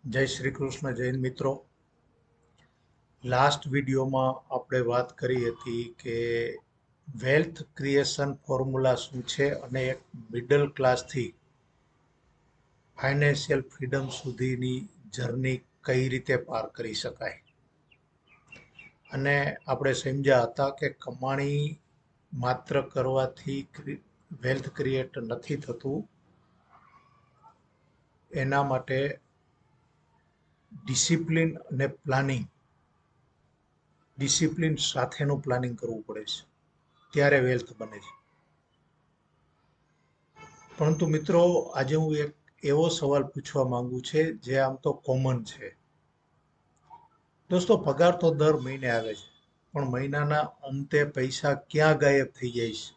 જય શ્રી કૃષ્ણ જૈન મિત્રો. લાસ્ટ વિડીયોમાં આપણે વાત કરી હતી કે વેલ્થ ક્રિએશન ફોર્મ્યુલા શું છે અને એક મિડલ ક્લાસથી ફાઇનાન્શિયલ ફ્રીડમ સુધીની જર્ની કઈ રીતે પાર કરી શકાય. અને આપણે સમજ્યા હતા કે કમાણી માત્ર કરવાથી વેલ્થ ક્રિએટ નથી થતું, એના માટે ડિસિપ્લિન અને ડિસિપ્લિન સાથેનું પ્લાનિંગ કરવું પડે છે, ત્યારે વેલ્થ બને છે. પરંતુ મિત્રો, આજે હું એક એવો સવાલ પૂછવા માંગુ છે જે આમ તો કોમન છે. દોસ્તો, પગાર તો દર મહિને આવે છે, પણ મહિનાના અંતે પૈસા ક્યાં ગાયબ થઈ જાય છે?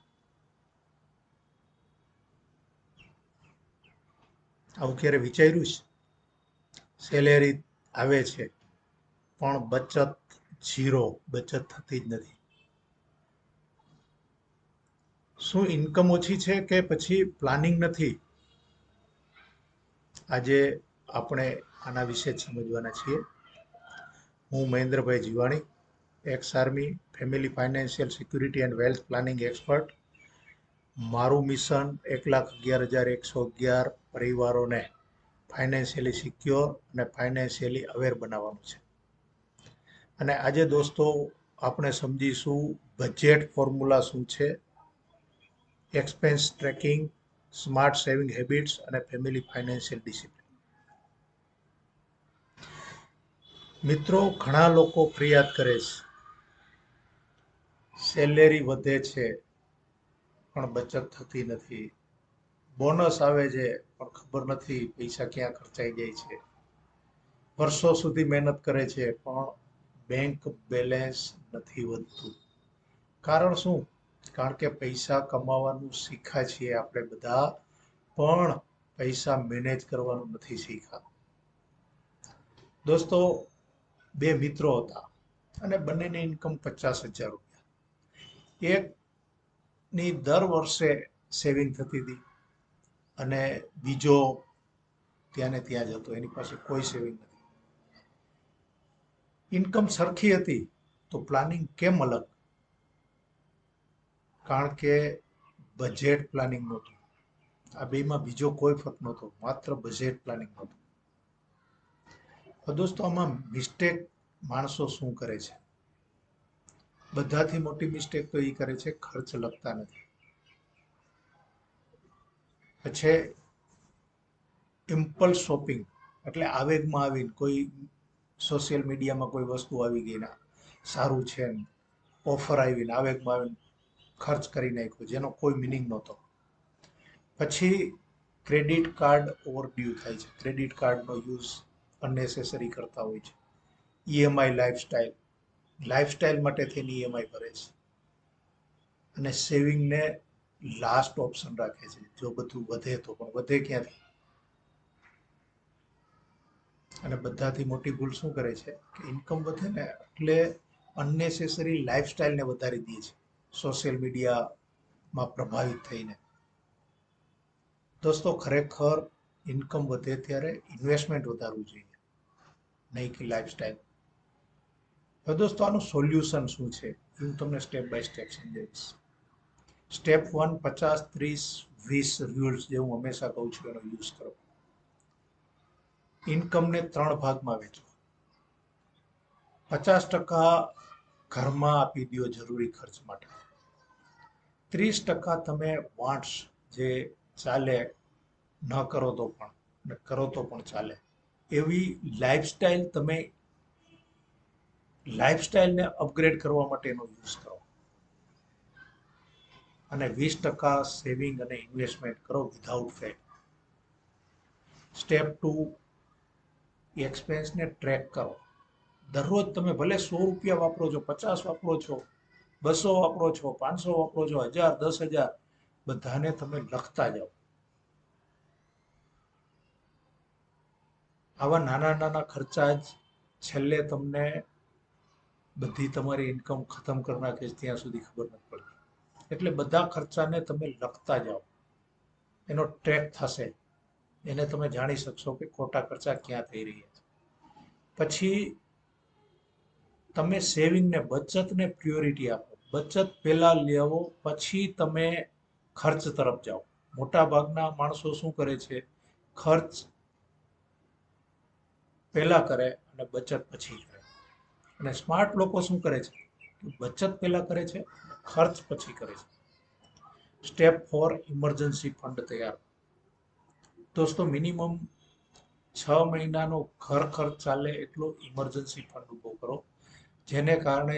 આવું ક્યારે વિચાર્યું છે? સેલેરી આવે છે, પણ બચત ઝીરો, બચત થતી જ નથી. શું ઇન્કમ ઓછી છે કે પછી પ્લાનિંગ નથી? આજે આપણે આના વિશે જ સમજવાના છીએ. હું Mahendrabhai Jivani, ex army, family financial security and wealth planning expert. મારું મિશન 1,11,111 પરિવારોને ફાઇનાન્શિયલી સિક્યોર અને ફાઇનાન્શિયલી અવેર બનાવવાનું છે. અને આજે દોસ્તો, આપણે સમજીશું બજેટ ફોર્મ્યુલા શું છે, expense tracking, smart saving habits અને ફેમિલી ફાઇનાન્શિયલ ડિસિપ્લિન. મિત્રો, ઘણા લોકો ફરિયાદ કરે છે, સેલેરી વધે છે પણ બચત થતી નથી, બોનસ આવે છે પણ ખબર નથી પૈસા ક્યાં ખર્ચાઈ જાય છે, વર્ષો સુધી મહેનત કરે છે પણ બેંક બેલેન્સ નથી વધતું. કારણ શું? કારણ કે પૈસા કમાવાનું શીખ્યા છીએ આપણે બધા, પણ પૈસા મેનેજ કરવાનું નથી શીખ્યા. દોસ્તો, બે મિત્રો હતા અને બંનેની ઇન્કમ 50,000 રૂપિયા. એકની દર વર્ષે સેવિંગ થતી હતી અને બીજો ત્યાં ને ત્યાં જ હતો, એની પાસે કોઈ સેવિંગ નથી. ઇન્કમ સરખી હતી તો પ્લાનિંગ કેમ અલગ? કારણ કે બજેટ પ્લાનિંગ નહોતું. આ બેમાં બીજો કોઈ ફરક નહોતો, માત્ર બજેટ પ્લાનિંગ નહોતું. દોસ્તો, આમાં મિસ્ટેક માણસો શું કરે છે? બધાથી મોટી મિસ્ટેક તો એ કરે છે, ખર્ચ લખતા નથી. પછી ઇમ્પલ્સ શોપિંગ, એટલે આવેગમાં આવીને કોઈ સોશિયલ મીડિયામાં કોઈ વસ્તુ આવી ગઈ ને સારું છે, ઓફર આવીને આવેગમાં આવીને ખર્ચ કરી નાખ્યો, જેનો કોઈ મિનિંગ નહોતો. પછી ક્રેડિટ કાર્ડ ઓવરડ્યુ થાય છે, ક્રેડિટ કાર્ડનો યુઝ અનનેસેસરી કરતા હોય છે. ઈએમઆઈ લાઈફસ્ટાઈલ માટે થઈને ઈએમઆઈ ભરે છે અને સેવિંગને લાસ્ટ ઓપ્શન રાખે છે, જો બધું વધે તો. પણ વધે ક્યાંથી? અને બધાથી મોટી ભૂલ શું કરે છે કે ઇન્કમ વધે ને એટલે અનનેસેસરી લાઈફસ્ટાઈલને વધારી દે છે, સોશિયલ મીડિયામાં પ્રભાવિત થઈને. દોસ્તો, ખરેખર ઇન્કમ વધે ત્યારે ઇન્વેસ્ટમેન્ટ વધારવું જોઈએ, નહીં કે લાઈફસ્ટાઈલ. હવે દોસ્તો, આનું સોલ્યુશન શું છે હું તમને સ્ટેપ બાય સ્ટેપ સમજાવીશ. સ્ટેપ 1, 50-30-20 રૂલ્સ, જે હું હંમેશા કહું છું, એનો યુઝ કરો. ઇન્કમને 3 ભાગમાં વહેંચો. 50% ઘરમાં આપી દો જરૂરી ખર્ચ માટે. 30% તમે વાંટ્સ, જે ચાલે, ન કરો તો પણ, ને કરો તો પણ ચાલે એવી લાઈફસ્ટાઈલને અપગ્રેડ કરવા માટેનો યુઝ કરો. અને 20% સેવિંગ અને ઇન્વેસ્ટમેન્ટ કરો વિધાઉટ ફેલ. સ્ટેપ 2, એક્સપેન્સને ટ્રેક કરો. દરરોજ તમે ભલે 100 રૂપિયા વાપરો છો, 50 વાપરો છો, 200 વાપરો છો, 500 વાપરો છો, 1000, 10,000, બધાને તમે લખતા જાઓ. આવા નાના નાના ખર્ચા જ છેલ્લે તમને બધી તમારી ઇન્કમ ખતમ કરી નાખે છે, ત્યાં સુધી ખબર નથી પડતી. એટલે બધા ખર્ચાને તમે લખતા જાઓ, એનો ટ્રેક થશે. એને તમે જાણી શકશો કે ખોટા ખર્ચા ક્યાં થઈ રહ્યા છે. પછી તમે સેવિંગને, બચતને પ્રિયોરિટી આપો. બચત પહેલા લેવો, પછી તમે ખર્ચ તરફ જાઓ. મોટા ભાગના માણસો શું કરે છે, ખર્ચ પહેલા કરે અને બચત પછી કરે. અને સ્માર્ટ લોકો શું કરે છે, બચત પહેલા કરે છે, ખર્ચ પછી કરે છે. સ્ટેપ 4, ઇમરજન્સી ફંડ તૈયાર. દોસ્તો, મિનિમમ 6 મહિનાનો ઘર ખર્ચ ચાલે એટલો ઇમરજન્સી ફંડ ઉભો કરો, જેને કારણે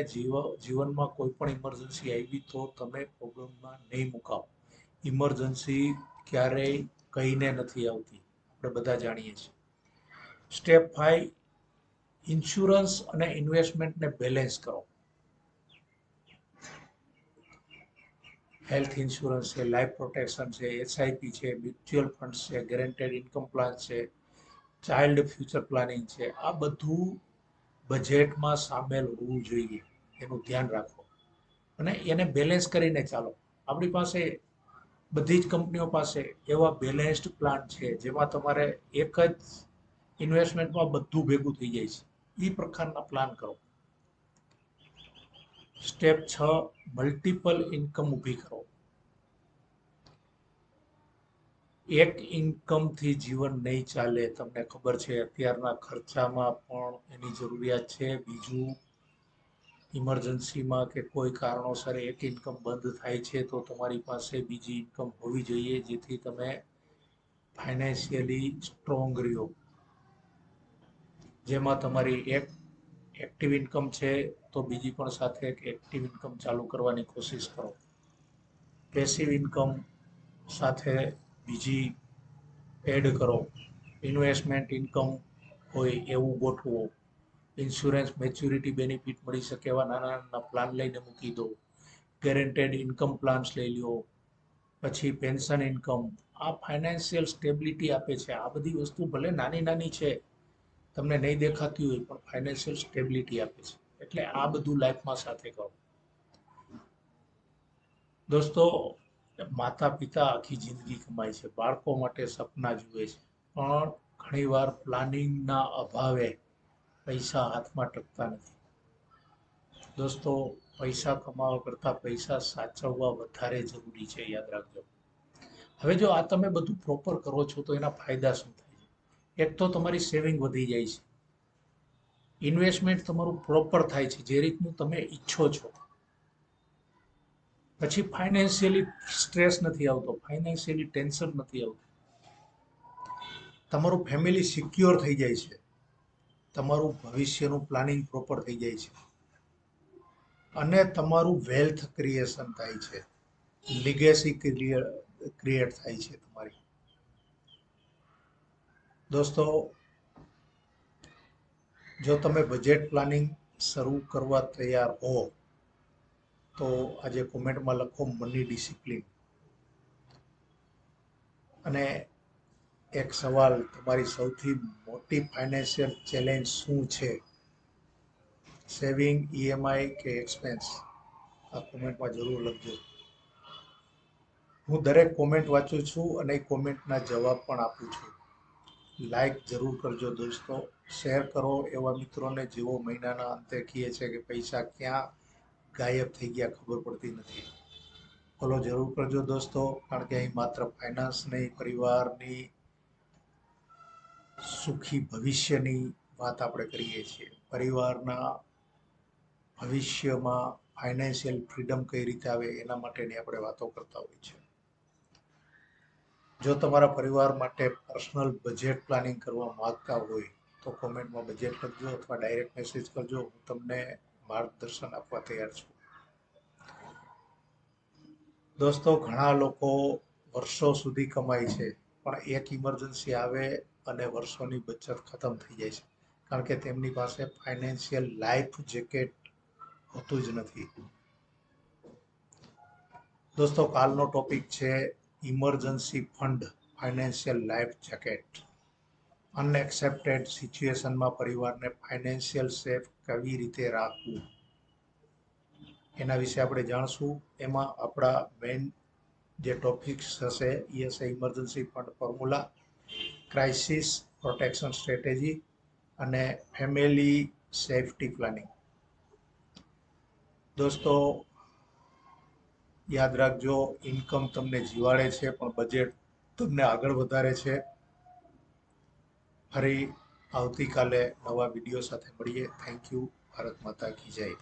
જીવનમાં કોઈ પણ ઇમરજન્સી આવી તો તમે પ્રોબ્લેમમાં નહીં મુકાઓ. ઇમરજન્સી ક્યારેય કહીને નથી આવતી, આપણે બધા જાણીએ છીએ. સ્ટેપ 5, ઇન્સ્યોરન્સ અને ઇન્વેસ્ટમેન્ટને બેલેન્સ કરો. હેલ્થ ઇન્સ્યોરન્સ છે, લાઈફ પ્રોટેક્શન છે, એસઆઈપી છે, મ્યુચ્યુઅલ ફંડ છે, ગેરંટેડ ઇન્કમ પ્લાન છે, ચાઇલ્ડ ફ્યુચર પ્લાનિંગ છે. આ બધું બજેટમાં સામેલ હોવું જોઈએ, એનું ધ્યાન રાખો અને એને બેલેન્સ કરીને ચાલો. આપણી પાસે બધી જ કંપનીઓ પાસે એવા બેલેન્સ્ડ પ્લાન છે જેમાં તમારે એક જ ઇન્વેસ્ટમેન્ટમાં બધું ભેગું થઈ જાય છે. એ પ્રકારના પ્લાન કરો. સ્ટેપ 6, મલ્ટિપલ ઇન્કમ ઊભી કરો. એક ઇન્કમથી જીવન નહીં ચાલે. તમને ખબર છે અત્યારના ખર્ચામાં પણ એની જરૂરિયાત છે. બીજું, ઇમરજન્સીમાં કે કોઈ કારણોસર એક ઇન્કમ બંધ થાય છે તો તમારી પાસે બીજી ઇન્કમ હોવી જોઈએ, જેથી તમે ફાઇનાન્શિયલી સ્ટ્રોંગ રહ્યો. જેમાં તમારી એક એક્ટિવ ઇન્કમ છે તો બીજી પણ સાથે એક એક્ટિવ ઇન્કમ ચાલુ કરવાની કોશિશ કરો. પેસિવ ઇન્કમ સાથે બીજી એડ કરો. ઇન્વેસ્ટમેન્ટ ઇન્કમ હોય એવું ગોઠવો. ઇન્સ્યોરન્સ મેચ્યોરિટી બેનિફિટ મળી શકે એવા નાના નાના પ્લાન લઈને મૂકી દો. ગેરંટેડ ઇન્કમ પ્લાન્સ લઈ લો. પછી પેન્શન ઇન્કમ. આ ફાઇનાન્શિયલ સ્ટેબિલિટી આપે છે. આ બધી વસ્તુ ભલે નાની નાની છે, તમને નહીં દેખાતી હોય, પણ ફાઇનાન્શિયલ સ્ટેબિલિટી આપે છે. એટલે આ બધું લાઈફમાં સાથે કરો. દોસ્તો, માતા પિતા આખી જિંદગી કમાય છે, બાળકો માટે સપના જુએ છે, પણ ઘણીવાર પ્લાનિંગના અભાવે પૈસા હાથમાં ટકતા નથી. દોસ્તો, પૈસા કમાવા કરતાં પૈસા સાચવવા વધારે જરૂરી છે, યાદ રાખજો. હવે જો આ તમે બધું પ્રોપર કરો છો તો એના ફાયદા શું થાય છે? એક તો તમારી સેવિંગ વધી જાય છે. ઇન્વેસ્ટમેન્ટ તમારું પ્રોપર થાય છે, જે રીતનું તમે ઈચ્છો છો. પછી ફાઇનાન્શિયલી સ્ટ્રેસ નથી આવતો, ફાઇનાન્શિયલી ટેન્શન નથી આવતું. તમારું ફેમિલી સિક્યોર થઈ જાય છે. તમારું ભવિષ્યનું પ્લાનિંગ પ્રોપર થઈ જાય છે. અને તમારું વેલ્થ ક્રિએશન થાય છે. લિગેસી ક્રિએટ થાય છે તમારી. દોસ્તો, જો તમે બજેટ પ્લાનિંગ શરૂ કરવા તૈયાર હો તો આજે કોમેન્ટમાં લખો મની ડિસિપ્લિન. અને એક સવાલ, તમારી સૌથી મોટી ફાઇનાન્શિયલ ચેલેન્જ શું છે? સેવિંગ, ઈએમઆઈ કે એક્સપેન્સ? આ કોમેન્ટમાં જરૂર લખજો. હું દરેક કોમેન્ટ વાંચું છું અને એ કોમેન્ટના જવાબ પણ આપું છું. લાઈક જરૂર કરજો દોસ્તો. શેર કરો એવા મિત્રોને જેઓ મહિનાના અંતે કહે છે કે પૈસા ક્યાં ગાયબ થઈ ગયા ખબર પડતી નથી. ફોલો જરૂર કરજો દોસ્તો, કારણ કે અહીં માત્ર ફાઇનાન્સ નહીં, પરિવારની સુખી ભવિષ્યની વાત આપણે કરીએ છીએ. પરિવારના ભવિષ્યમાં ફાઇનાન્શિયલ ફ્રીડમ કઈ રીતે આવે એના માટેની આપણે વાતો કરતા હોઈએ છીએ. જો તમારા પરિવાર માટે પર્સનલ બજેટ પ્લાનિંગ કરવા માંગતા હોય તો કોમેન્ટમાં બજેટ લખજો અથવા ડાયરેક્ટ મેસેજ કરજો. હું તમને માર્ગદર્શન આપવા તૈયાર છું. દોસ્તો, ઘણા લોકો વર્ષો સુધી કમાય છે, પણ એક ઇમરજન્સી આવે અને વર્ષોની બચત ખતમ થઈ જાય છે, કારણ કે તેમની પાસે ફાઇનાન્શિયલ લાઈફ જેકેટ હોતું જ નથી. દોસ્તો, કાલનો ટોપિક છે emergency fund, financial life jacket. Unexpected સિચ્યુએશનમાં પરિવારને ફાઇનાન્શિયલ સેફ કેવી રીતે રાખવું, એના વિશે આપણે જાણશું. એમાં આપણા મેઇન જે ટોપિક્સ હશે એ હશે emergency fund formula, crisis protection strategy અને ફેમિલી સેફટી પ્લાનિંગ. દોસ્તો, યાદ રાખજો, ઇન્કમ તમને જીવાડે છે પણ બજેટ તમને આગળ વધારે છે. ફરી આવતીકાલે નવા વિડીયો સાથે મળીએ. Thank you. ભારત માતા કી જય.